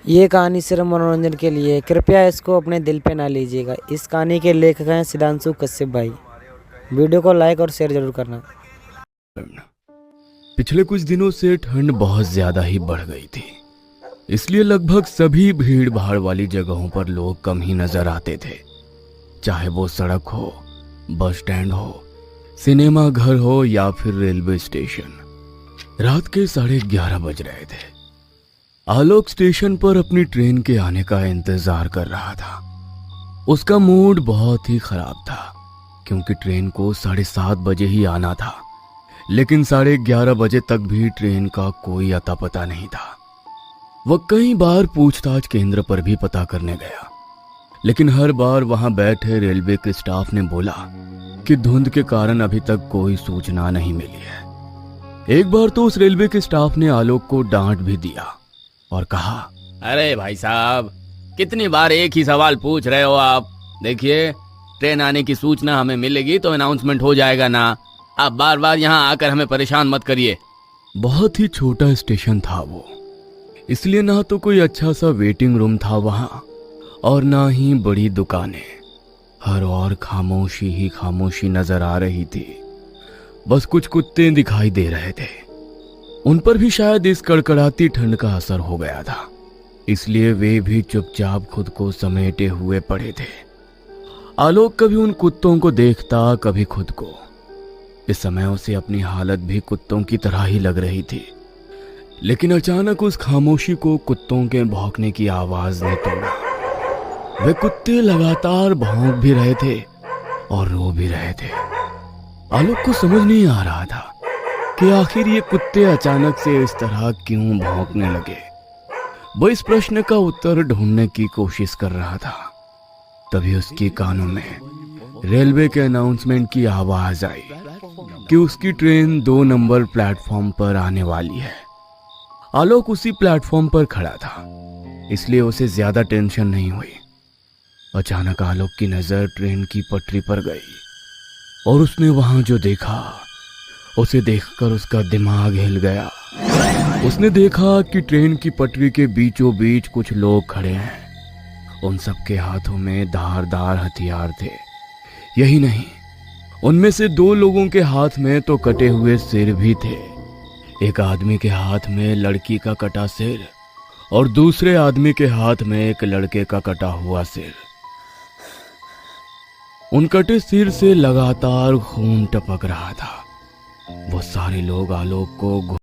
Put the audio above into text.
ये कहानी सिर्फ मनोरंजन के लिए है। कृपया इसको अपने दिल पे ना लीजिएगा। इस कहानी के लेखक हैं सिद्धांशु कश्यप भाई। वीडियो को लाइक और शेयर जरूर करना। पिछले कुछ दिनों से ठंड बहुत ज्यादा ही बढ़ गई थी, इसलिए लगभग सभी भीड़ भाड़ वाली जगहों पर लोग कम ही नजर आते थे। चाहे वो सड़क हो, बस स्टैंड हो, सिनेमा घर हो या फिर रेलवे स्टेशन। रात के 11:30 बज रहे थे। आलोक स्टेशन पर अपनी ट्रेन के आने का इंतजार कर रहा था। उसका मूड बहुत ही खराब था क्योंकि ट्रेन को 7:30 बजे ही आना था, लेकिन 11:30 बजे तक भी ट्रेन का कोई अता पता नहीं था। वह कई बार पूछताछ केंद्र पर भी पता करने गया, लेकिन हर बार वहां बैठे रेलवे के स्टाफ ने बोला कि धुंध के कारण अभी तक कोई सूचना नहीं मिली है। एक बार तो उस रेलवे के स्टाफ ने आलोक को डांट भी दिया और कहा, अरे भाई साहब, कितनी बार एक ही सवाल पूछ रहे हो आप? देखिए, ट्रेन आने की सूचना हमें मिलेगी तो अनाउंसमेंट हो जाएगा ना। आप बार बार यहाँ आकर हमें परेशान मत करिए। बहुत ही छोटा स्टेशन था वो, इसलिए ना तो कोई अच्छा सा वेटिंग रूम था वहां और ना ही बड़ी दुकानें। हर और खामोशी ही खामोशी नजर आ रही थी। बस कुछ कुत्ते दिखाई दे रहे थे। उन पर भी शायद इस कड़कड़ाती ठंड का असर हो गया था, इसलिए वे भी चुपचाप खुद को समेटे हुए पड़े थे। आलोक कभी उन कुत्तों को देखता, कभी खुद को। इस समय उसे अपनी हालत भी कुत्तों की तरह ही लग रही थी, लेकिन अचानक उस खामोशी को कुत्तों के भौंकने की आवाज ने तोड़ा। वे कुत्ते लगातार भौंक भी रहे थे और रो भी रहे थे। आलोक को समझ नहीं आ रहा था कि आखिर ये कुत्ते अचानक से इस तरह क्यों भौंकने लगे। वो इस प्रश्न का उत्तर ढूंढने की कोशिश कर रहा था। तभी उसके कानों में रेलवे के अनाउंसमेंट की आवाज आई कि उसकी ट्रेन 2 नंबर प्लेटफॉर्म पर आने वाली है। आलोक उसी प्लेटफॉर्म पर खड़ा था, इसलिए उसे ज्यादा टेंशन नहीं हुई। अचानक आलोक की नजर ट्रेन की पटरी पर गई और उसने वहां जो देखा, उसे देखकर उसका दिमाग हिल गया। उसने देखा कि ट्रेन की पटरी के बीचों बीच कुछ लोग खड़े हैं। उन सबके हाथों में धारदार हथियार थे। यही नहीं, उनमें से 2 लोगों के हाथ में तो कटे हुए सिर भी थे। एक आदमी के हाथ में लड़की का कटा सिर और दूसरे आदमी के हाथ में एक लड़के का कटा हुआ सिर। उन कटे सिर से लगातार खून टपक रहा था। वो सारे लोग आलोक को